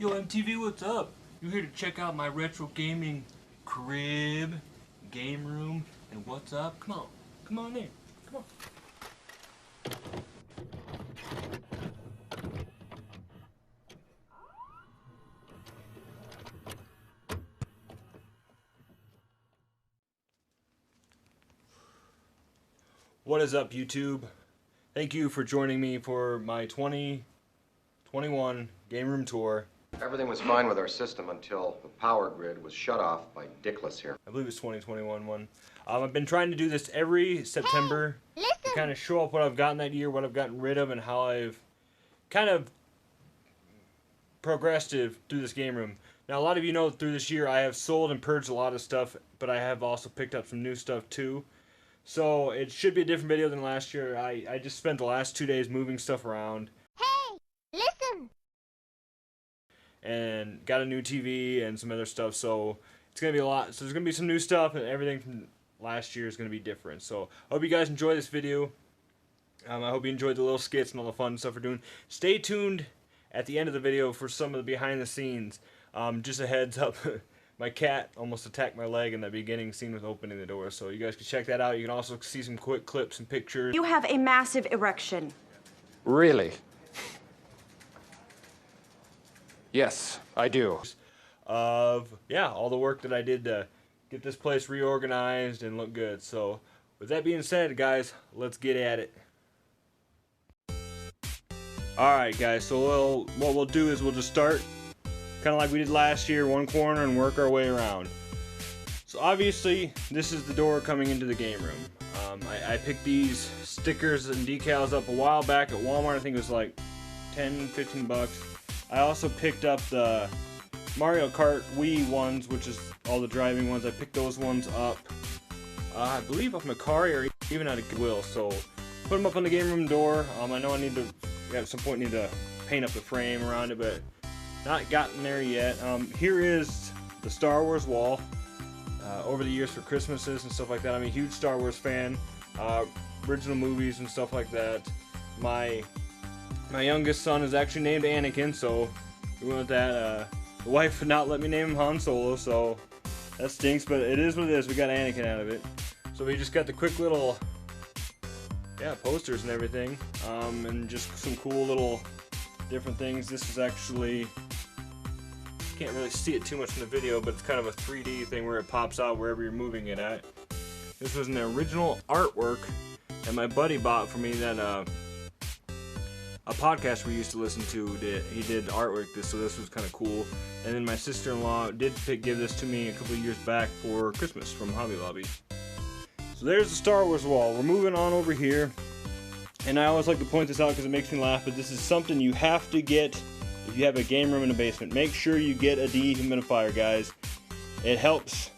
Yo, MTV, what's up? You here to check out my retro gaming crib, game room, and what's up? Come on in. Come on. What is up, YouTube? Thank you for joining me for my 2021 game room tour. Everything was fine with our system until the power grid was shut off by Dickless here. I believe it's 2021 one. I've been trying to do this every September to kind of show up what I've gotten that year, what I've gotten rid of, and how I've kind of progressed through this game room. Now, a lot of you know through this year I have sold and purged a lot of stuff, but I have also picked up some new stuff too. So it should be a different video than last year. I just spent the last 2 days moving stuff around. Hey, listen! And got a new TV and some other stuff, so it's going to be a lot. So there's going to be some new stuff, and everything from last year is going to be different. So I hope you guys enjoy this video. I hope you enjoyed the little skits and all the fun stuff we're doing. Stay tuned at the end of the video for some of the behind the scenes. Just a heads up, my cat almost attacked my leg in that beginning scene with opening the door, so you guys can check that out. You can also see some quick clips and pictures. You have a massive erection. Really? Yes, I do. Of, yeah, all the work that I did to get this place reorganized and look good. So, with that being said, guys, let's get at it. Alright, guys, so what we'll do is we'll just start kind of like we did last year, one corner, and work our way around. So, obviously, this is the door coming into the game room. I picked these stickers and decals up a while back at Walmart. I think it was like 10, 15 bucks. I also picked up the Mario Kart Wii ones, which is all the driving ones. I picked those ones up, I believe off Macari or even out of Goodwill. So put them up on the game room door. I know I need to, at some point, need to paint up the frame around it, but not gotten there yet. Here is the Star Wars wall. Over the years for Christmases and stuff like that, I'm a huge Star Wars fan. Original movies and stuff like that. My youngest son is actually named Anakin, so we went with that. The wife would not let me name him Han Solo, so that stinks, but it is what it is. We got Anakin out of it. So we just got the quick little, posters and everything, and just some cool little different things. This is actually, can't really see it too much in the video, but it's kind of a 3D thing where it pops out wherever you're moving it at. This was an original artwork that my buddy bought for me that, a podcast we used to listen to he did artwork so this was kind of cool. And then my sister-in-law did give this to me a couple of years back for Christmas from Hobby Lobby. So there's the Star Wars wall. We're moving on over here, and I always like to point this out because it makes me laugh, but this is something you have to get if you have a game room in a basement. Make sure you get a dehumidifier, guys. It helps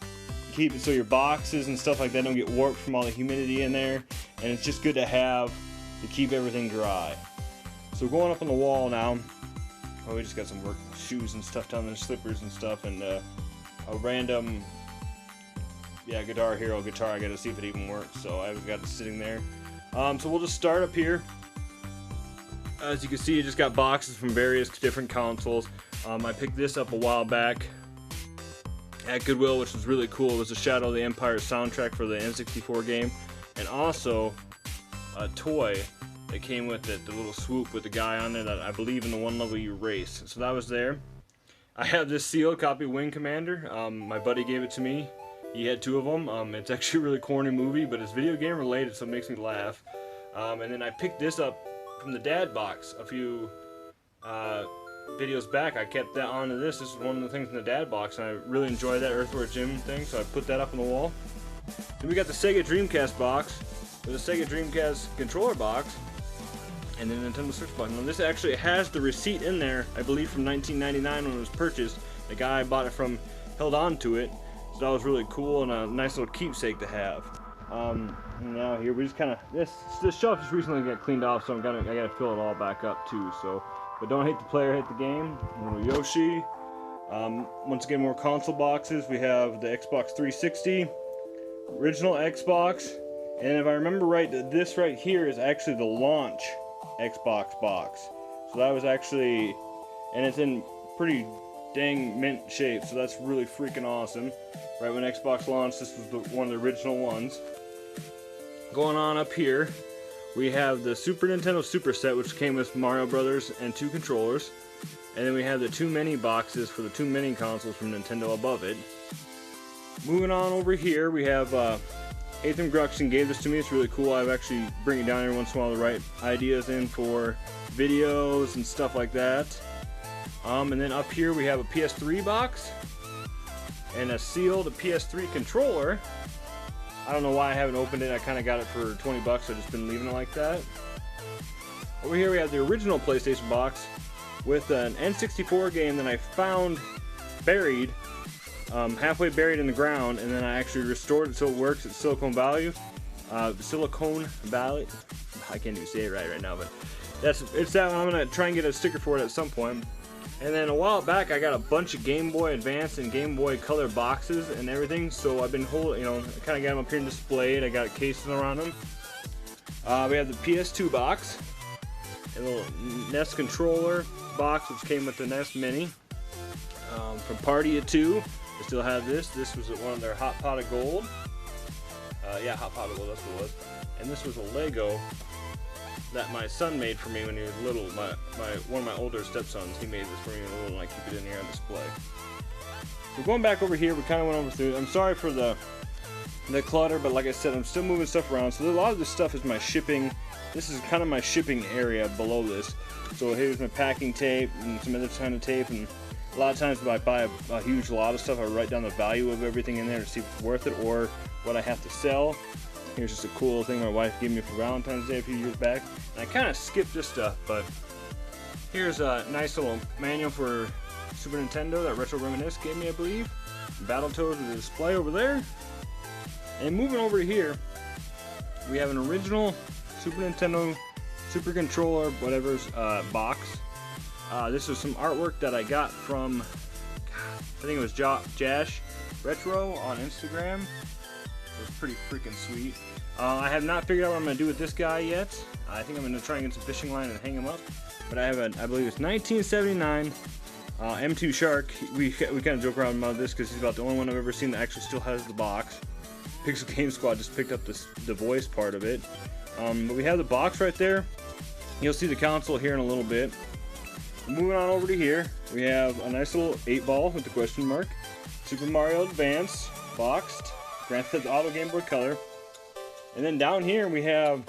keep it so your boxes and stuff like that don't get warped from all the humidity in there, and it's just good to have to keep everything dry. So going up on the wall now, we just got some work shoes and stuff down there, slippers and stuff, and a random, Guitar Hero guitar. I gotta see if it even works, so I've got it sitting there. So we'll just start up here. As you can see, you just got boxes from various different consoles. I picked this up a while back at Goodwill, which was really cool. It was the Shadow of the Empire soundtrack for the N64 game, and also a toy that came with it, the little swoop with the guy on there that I believe in the one level you race. So that was there. I have this sealed copy of Wing Commander. My buddy gave it to me. He had two of them. It's actually a really corny movie, but it's video game related, so it makes me laugh. And then I picked this up from the Dad box a few videos back. I kept that onto this. This is one of the things in the Dad box, and I really enjoy that Earthworm Jim thing, so I put that up on the wall. Then we got the Sega Dreamcast box with a Sega Dreamcast controller box, and then Nintendo Switch box. Now this actually has the receipt in there, I believe from 1999 when it was purchased. The guy I bought it from held on to it, so that was really cool and a nice little keepsake to have. Now here we just kind of, this shelf just recently got cleaned off, so I gotta fill it all back up too. So, but don't hate the player, hate the game. Little Yoshi. Once again, more console boxes. We have the Xbox 360, original Xbox, and if I remember right, this right here is actually the launch Xbox box. So that was actually, and it's in pretty dang mint shape, so that's really freaking awesome. Right when Xbox launched, this was one of the original ones. Going on up here, we have the Super Nintendo Super Set, which came with Mario Brothers and 2 controllers. And then we have the 2 mini boxes for the 2 mini consoles from Nintendo above it. Moving on over here, we have Ethan Gruxton gave this to me. It's really cool. I've actually bring it down every once in a while to write ideas in for videos and stuff like that. And then up here we have a PS3 box and a sealed PS3 controller. I don't know why I haven't opened it. I kind of got it for 20 bucks. I've just been leaving it like that. Over here we have the original PlayStation box with an N64 game that I found buried, halfway buried in the ground, and then I actually restored it so it works at Silicon Valley. Silicon Valley. I can't even say it right now, but it's that one. I'm gonna try and get a sticker for it at some point. And then a while back, I got a bunch of Game Boy Advance and Game Boy Color boxes and everything. So I've been holding, I kind of got them up here and displayed. I got cases around them. We have the PS2 box, a little NES controller box, which came with the NES Mini. From Party of 2, I still have this. This was one of their Hot Pot of Gold. Yeah, Hot Pot of Gold, that's what it was. And this was a Lego that my son made for me when he was little. One of my older stepsons, he made this for me when he was little, and I keep it in here on display. So going back over here, we kind of went over through. I'm sorry for the clutter, but like I said, I'm still moving stuff around. So a lot of this stuff is my shipping. This is kind of my shipping area below this. So here's my packing tape and some other kind of tape. And a lot of times when I buy a huge lot of stuff, I write down the value of everything in there to see if it's worth it or what I have to sell. Here's just a cool thing my wife gave me for Valentine's Day a few years back. And I kind of skipped this stuff, but here's a nice little manual for Super Nintendo that Retro Reminisce gave me, I believe. Battletoads with the display over there. And moving over here, we have an original Super Nintendo Super Controller, whatever's box. This was some artwork that I got from, I think it was Jash Retro on Instagram. It was pretty freaking sweet. I have not figured out what I'm going to do with this guy yet. I think I'm going to try and get some fishing line and hang him up. But I have I believe it's 1979 M2 Shark. We kind of joke around about this because he's about the only one I've ever seen that actually still has the box. Pixel Game Squad just picked up the voice part of it. But we have the box right there. You'll see the console here in a little bit. Moving on over to here, we have a nice little 8-ball with the question mark. Super Mario Advance boxed. Grand Theft Auto Game Boy Color. And then down here we have,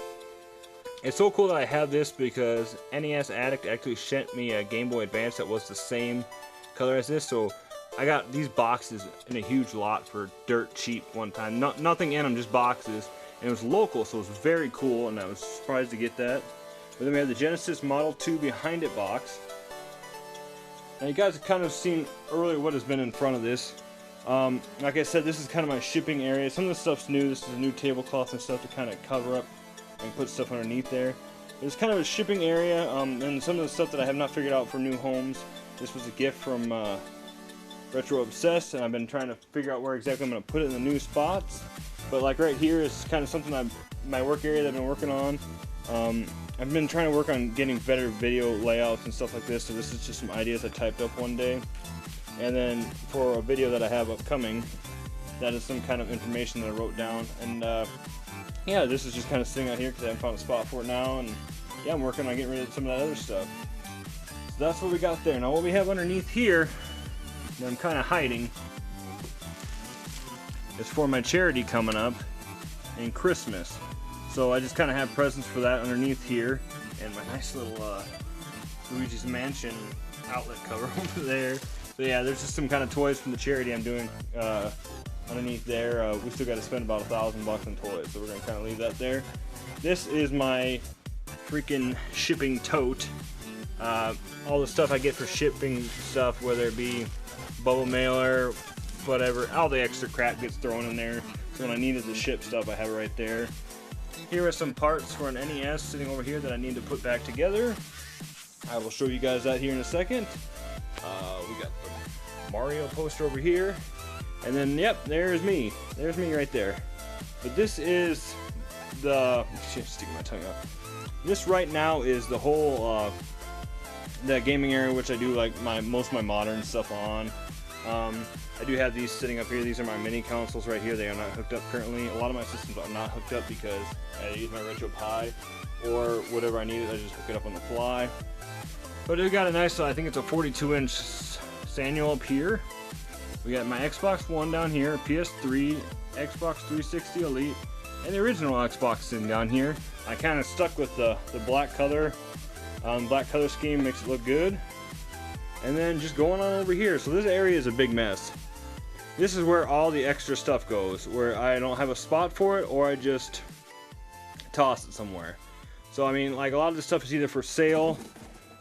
it's so cool that I have this because NES Addict actually sent me a Game Boy Advance that was the same color as this. So I got these boxes in a huge lot for dirt cheap one time. Nothing in them, just boxes. And it was local, so it was very cool, and I was surprised to get that. But then we have the Genesis Model 2 Behind It box. Now you guys have kind of seen earlier what has been in front of this. Like I said, this is kind of my shipping area. Some of the stuff's new. This is a new tablecloth and stuff to kind of cover up and put stuff underneath there. It's kind of a shipping area, and some of the stuff that I have not figured out for new homes. This was a gift from Retro Obsessed, and I've been trying to figure out where exactly I'm going to put it in the new spots. But like right here is kind of something my work area that I've been working on. I've been trying to work on getting better video layouts and stuff like this, so this is just some ideas I typed up one day. And then for a video that I have upcoming, that is some kind of information that I wrote down. And yeah, this is just kind of sitting out here because I haven't found a spot for it now. And yeah, I'm working on getting rid of some of that other stuff. So that's what we got there. Now what we have underneath here, that I'm kind of hiding, is for my charity coming up in Christmas. So I just kind of have presents for that underneath here. And my nice little Luigi's Mansion outlet cover over there. So yeah, there's just some kind of toys from the charity I'm doing underneath there. We still got to spend about $1,000 on toys, so we're going to kind of leave that there. This is my freaking shipping tote. All the stuff I get for shipping stuff, whether it be bubble mailer, whatever, all the extra crap gets thrown in there. So when I needed to ship stuff, I have it right there. Here are some parts for an NES sitting over here that I need to put back together. I will show you guys that here in a second. We got the Mario poster over here. And then, yep, there's me. There's me right there. But this is the... sticking my tongue out. This right now is the whole that gaming area, which I do like most of my modern stuff on. I do have these sitting up here. These are my mini consoles right here. They are not hooked up currently. A lot of my systems are not hooked up because I use my RetroPie or whatever I need. I just hook it up on the fly. But it got a nice, I think it's a 42-inch Samuel up here. We got my Xbox One down here, PS3, Xbox 360 Elite, and the original Xbox sitting down here. I kind of stuck with the black color. Black color scheme makes it look good. And then just going on over here. So this area is a big mess. This is where all the extra stuff goes, where I don't have a spot for it or I just toss it somewhere. So I mean, like a lot of this stuff is either for sale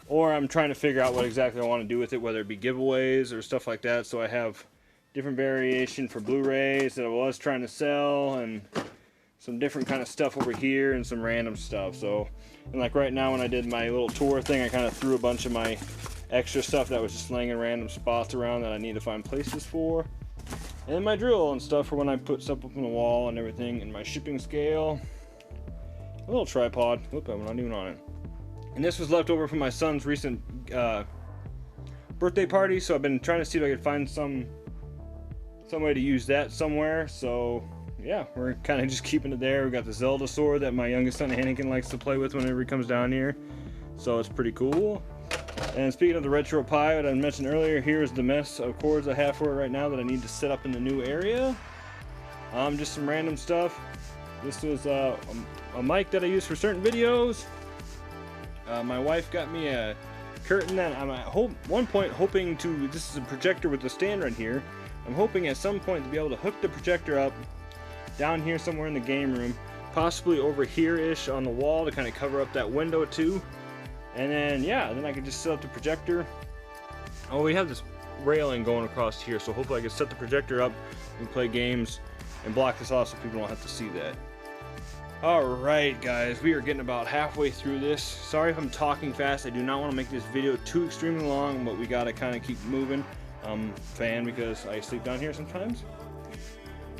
or I'm trying to figure out what exactly I want to do with it, whether it be giveaways or stuff like that. So I have different variation for Blu-rays that I was trying to sell and some different kind of stuff over here and some random stuff. So, and like right now when I did my little tour thing, I kind of threw a bunch of my extra stuff that was just laying in random spots around that I need to find places for. And my drill and stuff for when I put stuff up on the wall and everything, and my shipping scale. A little tripod. Whoop, I'm not even on it. And this was left over from my son's recent birthday party, so I've been trying to see if I could find some way to use that somewhere. So yeah, we're kind of just keeping it there. We got the Zelda sword that my youngest son Anakin likes to play with whenever he comes down here, so it's pretty cool. And speaking of the RetroPie that I mentioned earlier, here's the mess of cords I have for it right now that I need to set up in the new area. Just some random stuff. This was a mic that I use for certain videos. My wife got me a curtain that I'm at one point hoping to, this is a projector with the stand right here. I'm hoping at some point to be able to hook the projector up down here somewhere in the game room, possibly over here-ish on the wall to kind of cover up that window too. And then, yeah, then I can just set up the projector. Oh, we have this railing going across here, so hopefully I can set the projector up and play games and block this off so people don't have to see that. Alright guys, we are getting about halfway through this. Sorry if I'm talking fast. I do not want to make this video too extremely long, but we gotta kind of keep moving. I'm a fan because I sleep down here sometimes.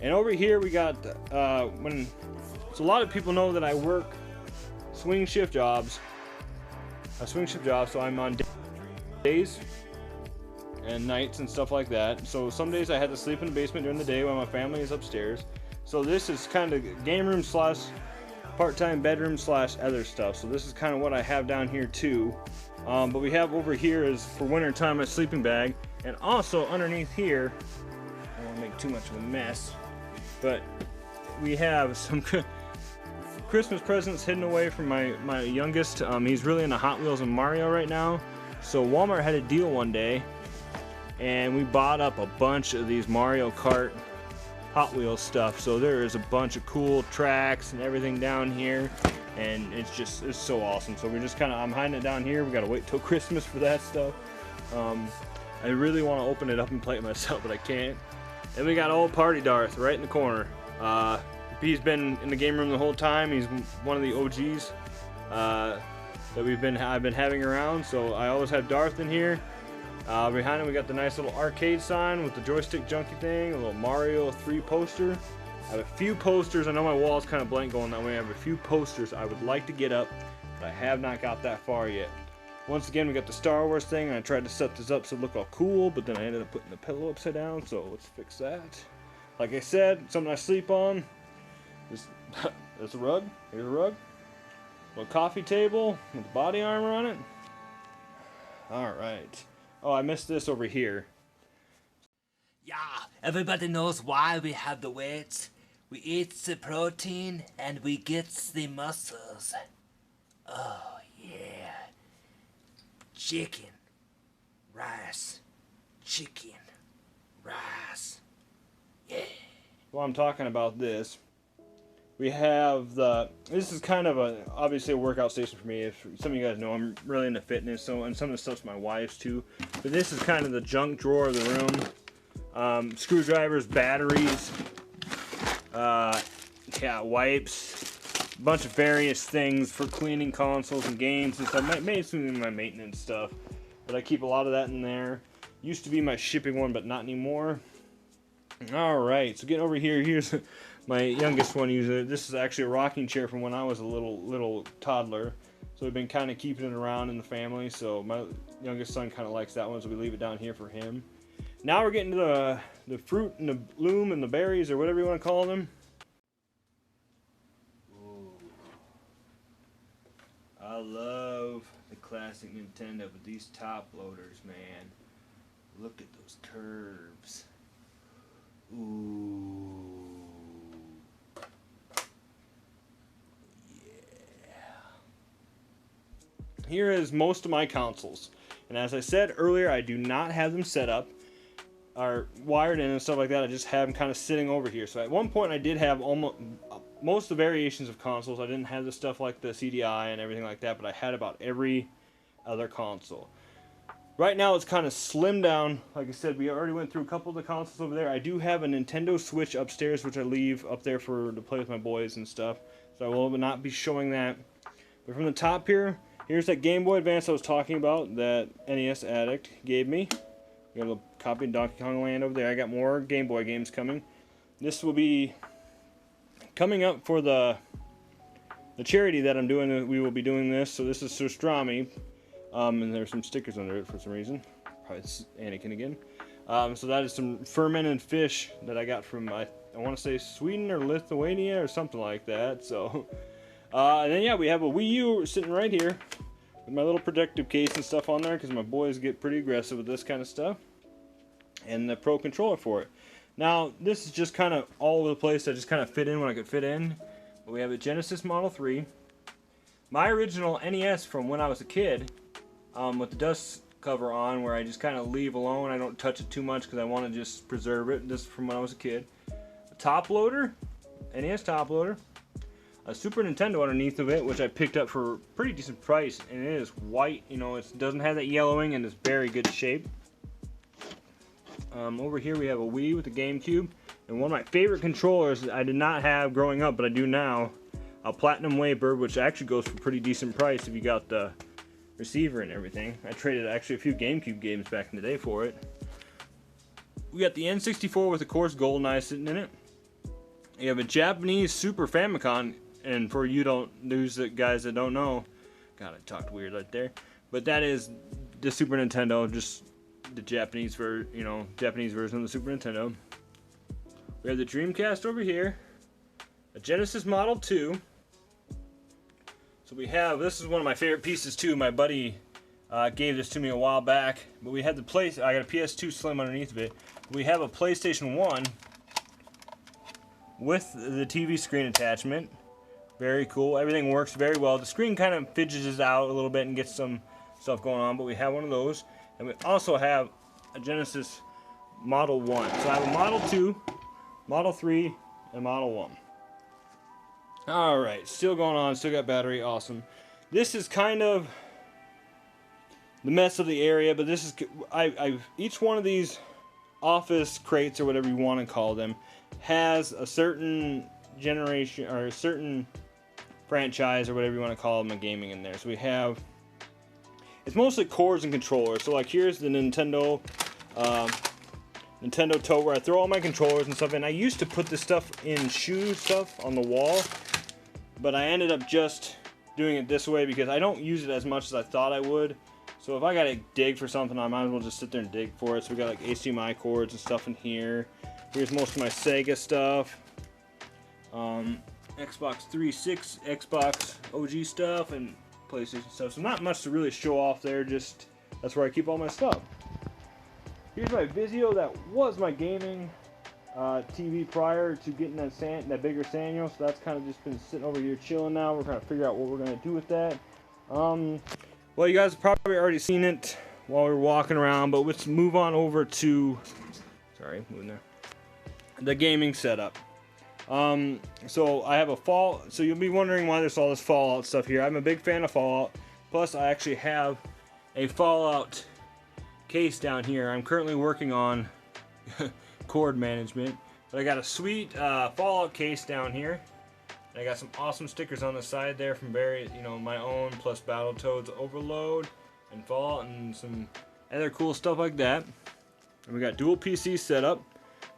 And over here we got, so a lot of people know that I work swing shift jobs. So I'm on days and nights and stuff like that. So some days I had to sleep in the basement during the day while my family is upstairs. So this is kind of game room slash part-time bedroom slash other stuff. So this is kind of what I have down here too. But we have over here is for winter time a sleeping bag, and also underneath here, I don't want to make too much of a mess, but we have some Christmas presents hidden away from my youngest. He's really into Hot Wheels and Mario right now. So Walmart had a deal one day, and we bought up a bunch of these Mario Kart Hot Wheels stuff. So there is a bunch of cool tracks and everything down here, and it's so awesome. So we're just kind of, I'm hiding it down here. We gotta wait till Christmas for that stuff. I really want to open it up and play it myself, but I can't. And we got old Party Darth right in the corner. He's been in the game room the whole time. He's one of the OGs that I've been having around. So I always have Darth in here. Behind him we got the nice little arcade sign with the joystick junky thing, a little Mario 3 poster. I have a few posters. I know my wall is kind of blank going that way. I have a few posters I would like to get up, but I have not got that far yet. Once again, we got the Star Wars thing, and I tried to set this up so it looked all cool, but then I ended up putting the pillow upside down, so let's fix that. Like I said, something I sleep on. There's a rug. Here's a rug. A little coffee table with the body armor on it. Alright. Oh, I missed this over here. Yeah, everybody knows why we have the weights. We eat the protein and we get the muscles. Oh, yeah. Chicken, rice, chicken, rice. Yeah. Well, I'm talking about this. We have this is kind of obviously a workout station for me. If some of you guys know, I'm really into fitness, and some of the stuff's my wife's too. But this is kind of the junk drawer of the room. Screwdrivers, batteries, wipes, a bunch of various things for cleaning consoles and games and stuff. Mainly my maintenance stuff, but I keep a lot of that in there. Used to be my shipping one, but not anymore. Alright, so getting over here, here's my youngest one using it. This is actually a rocking chair from when I was a little toddler. So we've been kind of keeping it around in the family. So youngest son kind of likes that one, so we leave it down here for him. Now we're getting to the fruit and the bloom and the berries, or whatever you want to call them. Ooh. I love the classic Nintendo with these top loaders, man. Look at those curves. Ooh. Here is most of my consoles, and as I said earlier, I do not have them set up or wired in and stuff like that. I just have them kind of sitting over here. So at one point I did have almost most of the variations of consoles. I didn't have the stuff like the CDI and everything like that, but I had about every other console. Right now it's kind of slimmed down. Like I said, we already went through a couple of the consoles over there. I do have a Nintendo Switch upstairs, which I leave up there to play with my boys and stuff, so I will not be showing that. But from the top here, here's that Game Boy Advance I was talking about that NES Addict gave me. We got a little copy of Donkey Kong Land over there. I got more Game Boy games coming. This will be coming up for the charity that I'm doing. We will be doing this. So this is Surstrami, and there's some stickers under it for some reason. Probably it's Anakin again. So that is some fermented fish that I got from I want to say Sweden or Lithuania or something like that. So. And then yeah, we have a Wii U sitting right here with my little protective case and stuff on there because my boys get pretty aggressive with this kind of stuff. And the Pro Controller for it. Now, this is just kind of all over the place. I just kind of fit in when I could fit in. But we have a Genesis Model 3. My original NES from when I was a kid, with the dust cover on, where I just kind of leave alone. I don't touch it too much because I want to just preserve it. This is from when I was a kid. A top loader, NES top loader. A Super Nintendo underneath of it, which I picked up for a pretty decent price, and it is white. You know, it doesn't have that yellowing, and it's very good shape. Over here we have a Wii with a GameCube, and one of my favorite controllers I did not have growing up, but I do now, a Platinum Wavebird, which actually goes for a pretty decent price if you got the receiver and everything. I traded actually a few GameCube games back in the day for it. We got the N64 with, of course, GoldenEye sitting in it. You have a Japanese Super Famicom. And for those guys that don't know, God, I talked weird right there. But that is the Super Nintendo, just the Japanese Japanese version of the Super Nintendo. We have the Dreamcast over here, a Genesis Model 2. So we have, this is one of my favorite pieces too. My buddy gave this to me a while back. But we had I got a PS2 Slim underneath of it. We have a PlayStation 1 with the TV screen attachment. Very cool. Everything works very well. The screen kind of fidgets out a little bit and gets some stuff going on, but we have one of those. And we also have a Genesis Model 1. So I have a Model 2, Model 3, and Model 1. Alright, still going on. Still got battery. Awesome. This is kind of the mess of the area, but this is... each one of these office crates, or whatever you want to call them, has a certain generation, or a certain franchise, or whatever you want to call them, of gaming in there. So we have, it's mostly cords and controllers. So like here's the Nintendo tote where I throw all my controllers and stuff in. I used to put this stuff in shoe stuff on the wall, but I ended up just doing it this way because I don't use it as much as I thought I would. So if I gotta dig for something, I might as well just sit there and dig for it. So we got like HDMI cords and stuff in here. Here's most of my Sega stuff. Xbox 360, Xbox OG stuff, and PlayStation stuff. So not much to really show off there, just that's where I keep all my stuff. Here's my Vizio. That was my gaming TV prior to getting that bigger Sanyo. So that's kind of just been sitting over here chilling now. We're trying to figure out what we're going to do with that. Well, you guys have probably already seen it while we were walking around, but let's move on over to, sorry, moving there, the gaming setup. So I have so you'll be wondering why there's all this Fallout stuff here. I'm a big fan of Fallout. Plus, I actually have a Fallout case down here. I'm currently working on cord management, but I got a sweet Fallout case down here. And I got some awesome stickers on the side there from my own, plus Battletoads Overload and Fallout and some other cool stuff like that. And we got dual PC set up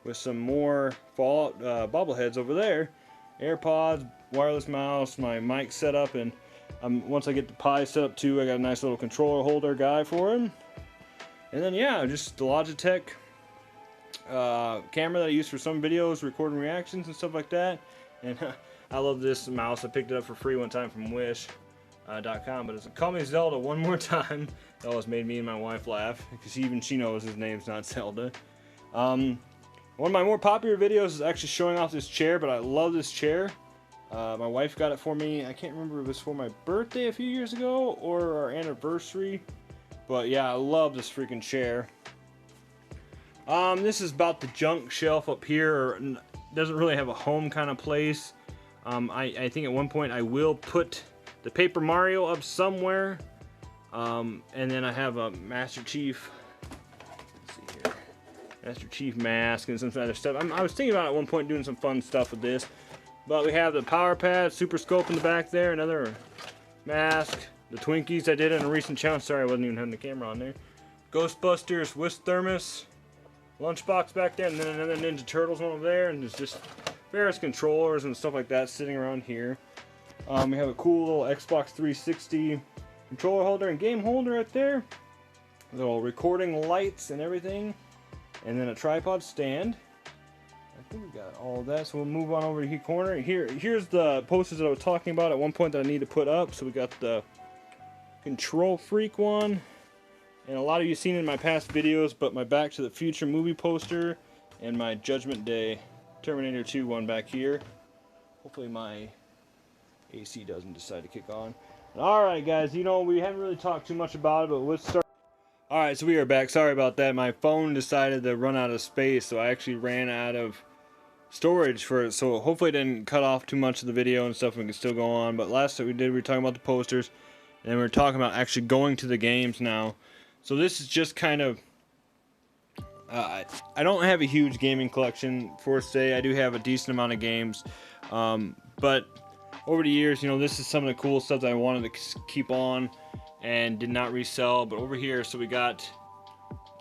with some more Fallout bobbleheads over there, AirPods, wireless mouse, my mic setup, and Once I get the Pi set up too, I got a nice little controller holder guy for him. And then yeah, just the Logitech camera that I use for some videos, recording reactions and stuff like that. And I love this mouse. I picked it up for free one time from Wish.com, but it's Call Me Zelda One More Time. It always made me and my wife laugh because she knows his name's not Zelda. One of my more popular videos is actually showing off this chair, but I love this chair. My wife got it for me. I can't remember if it was for my birthday a few years ago or our anniversary. But yeah, I love this freaking chair. This is about the junk shelf up here. Doesn't really have a home kind of place. I think at one point I will put the Paper Mario up somewhere. And then I have a Master Chief. Let's see here. Master Chief mask and some other stuff. I was thinking about at one point doing some fun stuff with this. But we have the power pad, super scope in the back there, another mask, the Twinkies I did in a recent challenge. Sorry, I wasn't even having the camera on there. Ghostbusters, Whisk Thermos, lunchbox back there, and then another Ninja Turtles one over there, and there's just various controllers and stuff like that sitting around here. We have a cool little Xbox 360 controller holder and game holder right there. Little recording lights and everything, and then a tripod stand. I think we got all of that, so we'll move on over to the corner. Here's the posters that I was talking about at one point that I need to put up. So we got the Control Freak one, and a lot of you seen in my past videos, but my Back to the Future movie poster and my Judgment Day Terminator 2 one back here. Hopefully my AC doesn't decide to kick on. Alright guys, we haven't really talked too much about it, but let's start. Alright, so we are back. Sorry about that. My phone decided to run out of space, so I actually ran out of storage for it, so hopefully it didn't cut off too much of the video and stuff. We can still go on. But last that we were talking about the posters, and then we were talking about actually going to the games now. So this is just kind of I don't have a huge gaming collection for say. I do have a decent amount of games, but over the years, this is some of the cool stuff that I wanted to keep on and did not resell. But over here, so we got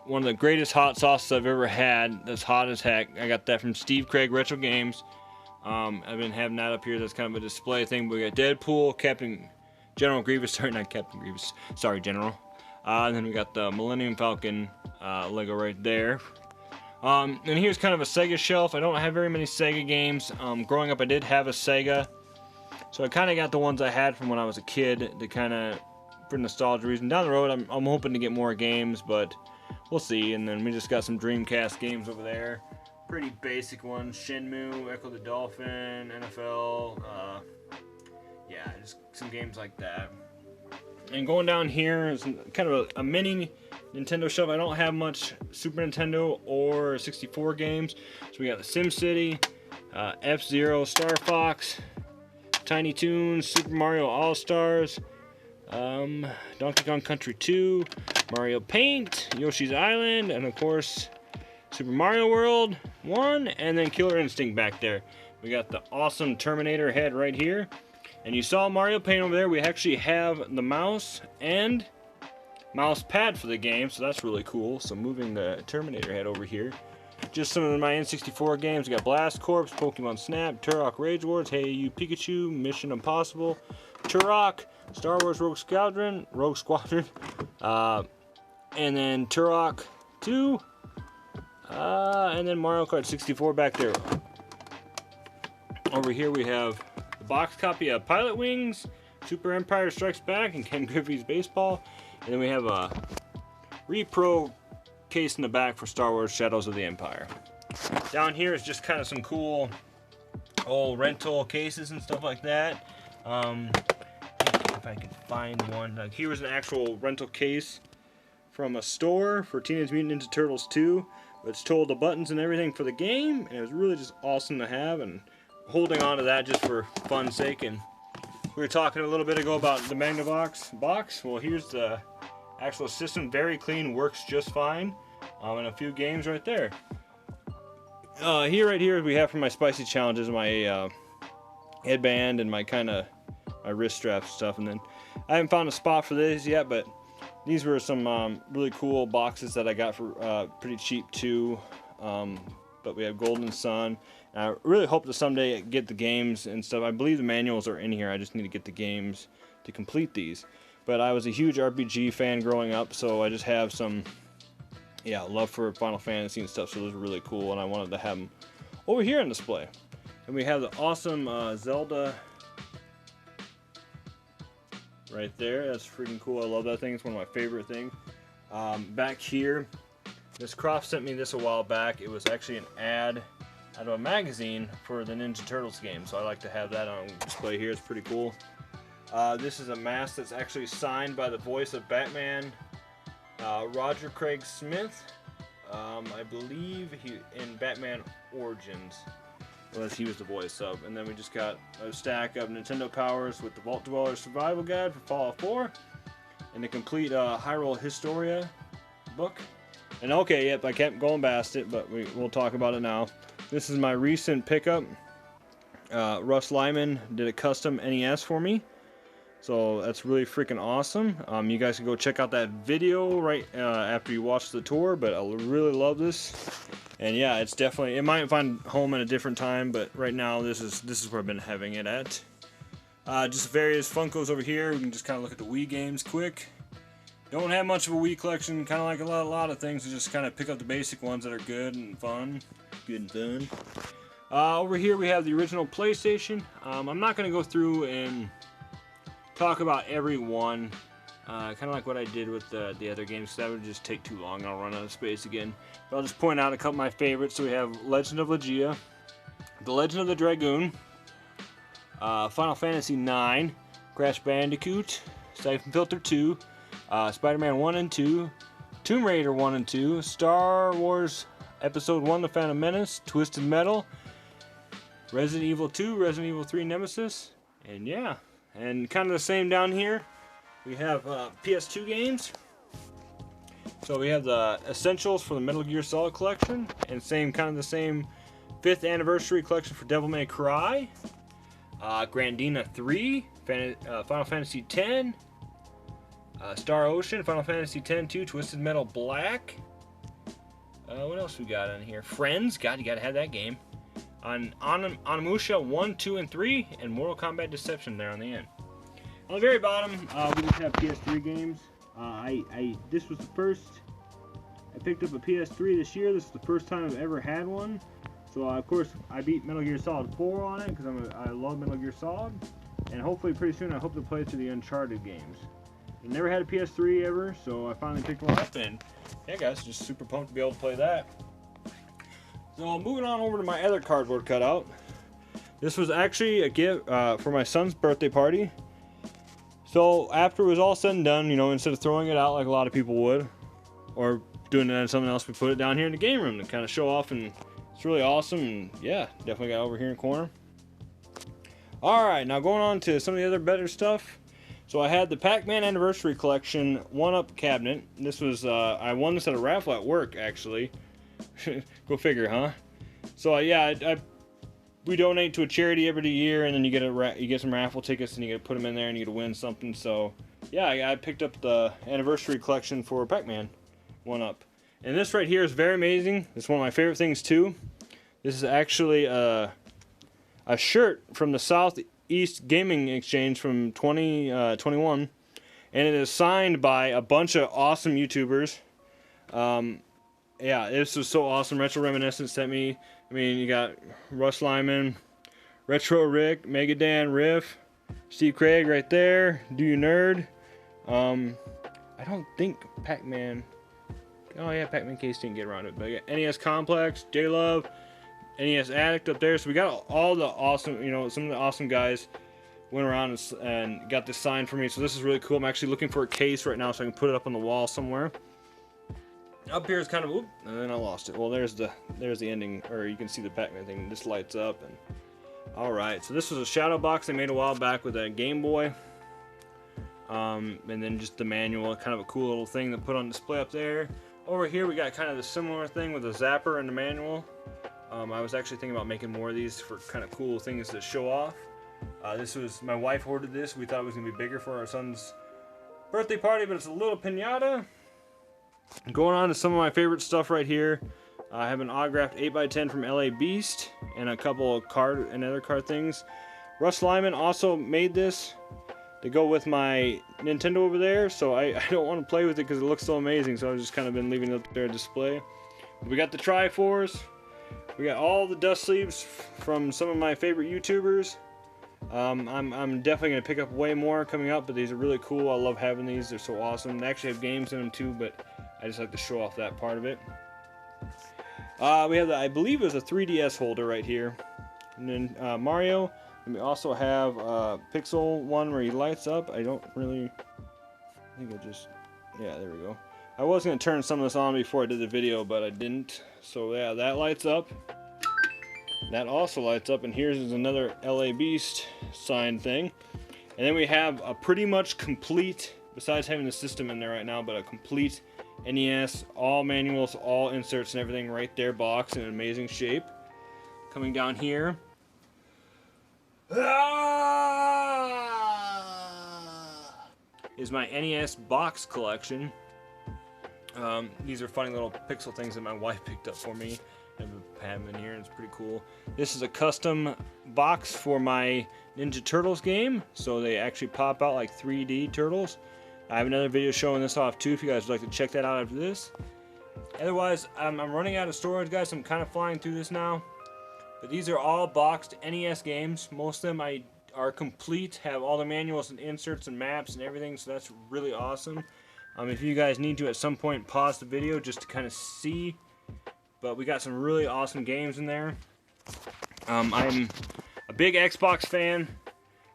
one of the greatest hot sauces I've ever had. That's hot as heck. I got that from Steve Craig Retro Games. I've been having that up here. That's kind of a display thing. But we got Deadpool, General Grievous. Sorry, not Captain Grievous. Sorry, General. And then we got the Millennium Falcon Lego right there. And here's kind of a Sega shelf. I don't have very many Sega games. Growing up, I did have a Sega. So I kind of got the ones I had from when I was a kid to kind of, for nostalgia reason. Down the road, I'm hoping to get more games, but we'll see. And then we just got some Dreamcast games over there. Pretty basic ones. Shenmue, Echo the Dolphin, NFL. Yeah, just some games like that. And going down here is kind of a mini Nintendo shelf. I don't have much Super Nintendo or 64 games. So we got the SimCity, F-Zero, Star Fox, Tiny Toons, Super Mario All-Stars, Donkey Kong Country 2, Mario Paint, Yoshi's Island, and of course Super Mario World 1, and then Killer Instinct back there. We got the awesome Terminator head right here. And you saw Mario Paint over there. We actually have the mouse and mouse pad for the game, so that's really cool. So moving the Terminator head over here. Just some of my N64 games. We got Blast Corps, Pokemon Snap, Turok Rage Wars, Hey You Pikachu, Mission Impossible, Turok, Star Wars Rogue Squadron, and then Turok 2, and then Mario Kart 64 back there. Over here we have the box copy of Pilot Wings, Super Empire Strikes Back, and Ken Griffey's Baseball. And then we have a repro case in the back for Star Wars Shadows of the Empire. Down here is just kind of some cool old rental cases and stuff like that. If I can find one. Like here's an actual rental case from a store for Teenage Mutant Ninja Turtles 2, which told the buttons and everything for the game, and it was really just awesome to have, and holding on to that just for fun's sake. And we were talking a little bit ago about the Magnavox box. Well, here's the actual system, very clean, works just fine, and a few games right there. Right here we have for my spicy challenges, my headband and my wrist strap stuff. And then I haven't found a spot for this yet, but these were some really cool boxes that I got for pretty cheap too. But but we have Golden Sun. And I really hope to someday get the games and stuff. I believe the manuals are in here. I just need to get the games to complete these. But I was a huge RPG fan growing up, so I just have some, yeah, love for Final Fantasy and stuff. So those are really cool, and I wanted to have them over here on display. And we have the awesome Zelda right there. That's freaking cool. I love that thing. It's one of my favorite things. Back here, Miss Croft sent me this a while back. It was actually an ad out of a magazine for the Ninja Turtles game, so I like to have that on display here. It's pretty cool. This is a mask that's actually signed by the voice of Batman, Roger Craig Smith. I believe he in Batman Origins, unless he was the voice of. And then we just got a stack of Nintendo Powers with the Vault Dweller Survival Guide for Fallout 4, and the complete Hyrule Historia book. And okay, yep, I kept going past it, but we'll talk about it now. This is my recent pickup. Russ Lyman did a custom NES for me, so that's really freaking awesome. You guys can go check out that video right after you watch the tour, but I really love this. And yeah, it's definitely, it might find home at a different time, but right now this is where I've been having it at. Just various Funkos over here. We can just kind of look at the Wii games quick. Don't have much of a Wii collection, kind of like a lot of things. We just kind of pick up the basic ones that are good and fun. Over here we have the original PlayStation. I'm not going to go through and talk about every one, kind of like what I did with the other games, because that would just take too long and I'll run out of space again. But I'll just point out a couple of my favorites. So we have Legend of Legia, The Legend of the Dragoon, Final Fantasy IX, Crash Bandicoot, Siphon Filter 2, Spider-Man 1 and 2, Tomb Raider 1 and 2, Star Wars Episode 1, The Phantom Menace, Twisted Metal, Resident Evil 2, Resident Evil 3 Nemesis, and yeah. And kind of the same down here, we have PS2 games. So we have the Essentials for the Metal Gear Solid collection, and kind of the same 5th anniversary collection for Devil May Cry, Grandina 3, Final Fantasy X, Star Ocean, Final Fantasy X-2, Twisted Metal Black. What else we got on here? Friends, God, you gotta have that game. On Onimusha 1, 2, and 3, and Mortal Kombat Deception there on the end. On the very bottom, we just have PS3 games. This was the first. I picked up a PS3 this year. This is the first time I've ever had one. So of course I beat Metal Gear Solid 4 on it because I love Metal Gear Solid, and hopefully pretty soon I hope to play through the Uncharted games. I never had a PS3 ever, so I finally picked one up, and yeah, guys, just super pumped to be able to play that. So moving on over to my other cardboard cutout. This was actually a gift for my son's birthday party. So after it was all said and done, you know, instead of throwing it out like a lot of people would, or doing it on something else, we put it down here in the game room to kind of show off, and it's really awesome. And yeah, definitely got over here in the corner. Alright, now going on to some of the other better stuff. So I had the Pac-Man Anniversary Collection 1-Up cabinet. This was, I won this at a raffle at work, actually. Go figure, huh? So yeah, we donate to a charity every year, and then you get some raffle tickets, and you get to put them in there, and you get to win something. So yeah, I picked up the Anniversary Collection for Pac-Man 1-Up. And this right here is very amazing. It's one of my favorite things too. This is actually a shirt from the Southeast Gaming Exchange from 2021, and it is signed by a bunch of awesome YouTubers. Yeah, this was so awesome. Retro Reminiscence sent me. I mean, you got Russ Lyman, Retro Rick, Mega Dan, Riff, Steve Craig right there, Do You Nerd. I don't think Pac-Man. Oh yeah, Pac-Man Case didn't get around it, but yeah, NES Complex, J-Love, NES Addict up there. So we got all the awesome, you know, some of the awesome guys went around and got this signed for me. So this is really cool. I'm actually looking for a case right now so I can put it up on the wall somewhere. Up here is kind of, and then I lost it. Well, there's the ending, or you can see the Pac-Man thing. This lights up, and all right. So this was a shadow box I made a while back with a Game Boy, and then just the manual, kind of a cool little thing to put on display up there. Over here we got kind of the similar thing with a zapper and the manual. I was actually thinking about making more of these for kind of cool things to show off. This was, my wife ordered this. We thought it was gonna be bigger for our son's birthday party, but it's a little piñata. Going on to some of my favorite stuff right here. I have an autographed 8x10 from LA Beast and a couple of other card things. Russ Lyman also made this to go with my Nintendo over there, so I don't want to play with it because it looks so amazing, so I've just kind of been leaving it up there to display. We got the Triforce. We got all the dust sleeves from some of my favorite YouTubers. I'm definitely going to pick up way more coming up, but these are really cool. I love having these. They're so awesome. They actually have games in them too, but I just like to show off that part of it. We have I believe it was a 3DS holder right here. And then Mario. And we also have a Pixel one where he lights up. I don't really... I think yeah, there we go. I was going to turn some of this on before I did the video, but I didn't. So yeah, that lights up. That also lights up, and here's another LA Beast signed thing. And then we have a pretty much complete, besides having the system in there right now, but a complete NES, all manuals, all inserts and everything right there, box in amazing shape. Coming down here is my NES box collection. These are funny little pixel things that my wife picked up for me. I have them in here, and it's pretty cool. This is a custom box for my Ninja Turtles game, so they actually pop out like 3D turtles. I have another video showing this off too if you guys would like to check that out after this. Otherwise, I'm running out of storage, guys. I'm kind of flying through this now. But these are all boxed NES games. Most of them are complete, have all the manuals and inserts and maps and everything, so that's really awesome. If you guys need to at some point pause the video just to kind of see, but we got some really awesome games in there. I'm a big Xbox fan,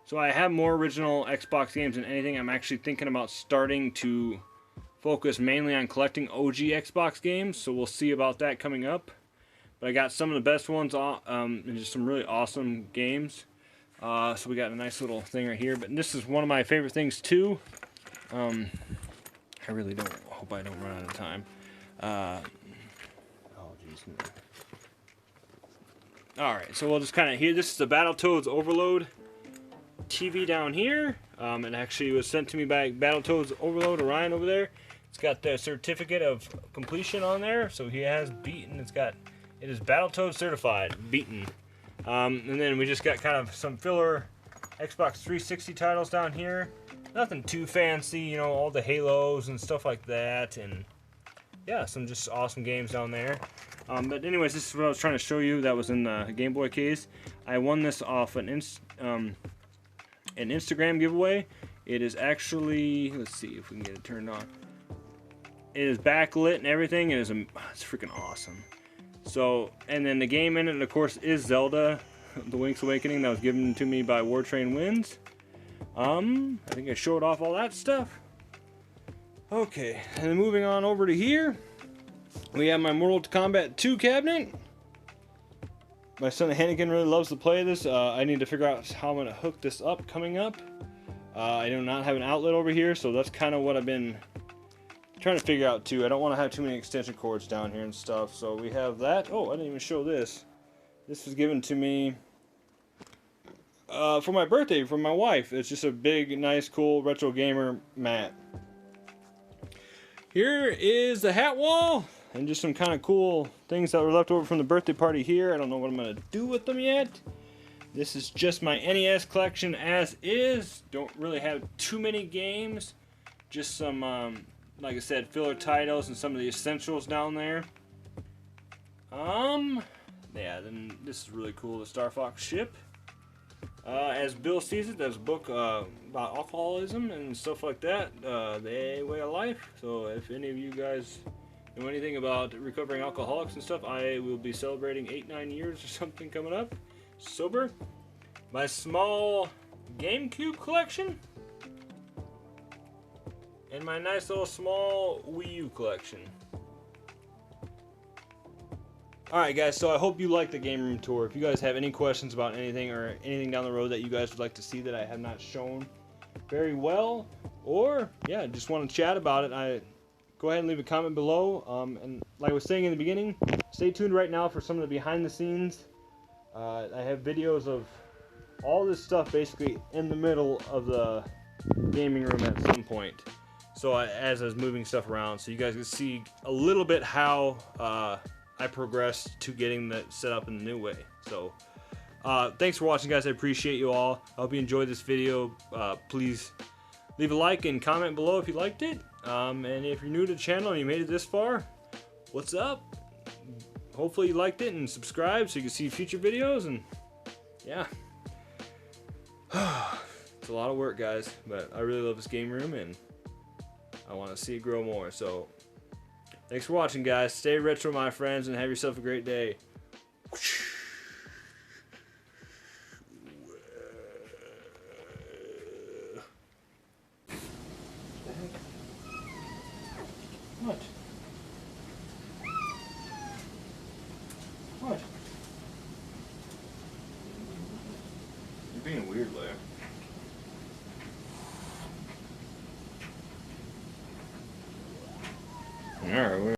so I have more original Xbox games than anything. I'm actually thinking about starting to focus mainly on collecting OG Xbox games, so we'll see about that coming up. But I got some of the best ones and just some really awesome games. So we got a nice little thing right here. But this is one of my favorite things too. I really hope I don't run out of time. Oh jeez. Alright, so we'll just kind of hear. This is the Battletoads Overload TV down here. It actually was sent to me by Battletoads Overload, Orion over there. It's got the certificate of completion on there, so he has beaten. It is Battletoads certified, beaten. And then we just got kind of some filler Xbox 360 titles down here. Nothing too fancy, you know, all the Halos and stuff like that, and yeah, some just awesome games down there. But anyways, this is what I was trying to show you. That was in the Game Boy case. I won this off an Instagram giveaway. It is actually, let's see if we can get it turned on. It is backlit and everything. It's freaking awesome. So, and then the game in it, of course, is Zelda, The Link's Awakening. That was given to me by Wartrain Winds. I think I showed off all that stuff. Okay, and then moving on over to here, we have my Mortal Kombat 2 cabinet. My son Hannigan really loves to play this. I need to figure out how I'm going to hook this up coming up. I do not have an outlet over here, so that's kind of what I've been trying to figure out too. I don't want to have too many extension cords down here and stuff, so we have that. Oh, I didn't even show this. This was given to me for my birthday from my wife. It's just a big, nice, cool retro gamer mat. Here is the hat wall and just some kind of cool things that were left over from the birthday party here. I don't know what I'm going to do with them yet. This is just my NES collection as is. Don't really have too many games. Just some, like I said, filler titles and some of the essentials down there. Yeah, then this is really cool, the Star Fox ship. As Bill sees it, there's a book about alcoholism and stuff like that, the way of life. So if any of you guys know anything about recovering alcoholics and stuff, I will be celebrating 8-9 years or something coming up, sober. My small GameCube collection, and my nice little small Wii U collection. Alright guys, so I hope you liked the game room tour. If you guys have any questions about anything or anything down the road that you guys would like to see that I have not shown very well, or yeah, just want to chat about it, go ahead and leave a comment below. And like I was saying in the beginning, stay tuned right now for some of the behind the scenes. I have videos of all this stuff basically in the middle of the gaming room at some point. So as I was moving stuff around, so you guys can see a little bit how I progressed to getting that set up in the new way. So thanks for watching, guys. I appreciate you all. I hope you enjoyed this video. Please leave a like and comment below if you liked it. And if you're new to the channel and you made it this far, what's up? Hopefully you liked it and subscribe so you can see future videos. And yeah, it's a lot of work, guys, but I really love this game room and I want to see it grow more. So thanks for watching, guys. Stay retro, my friends, and have yourself a great day. What? What? You're being weird, Leia. Alright,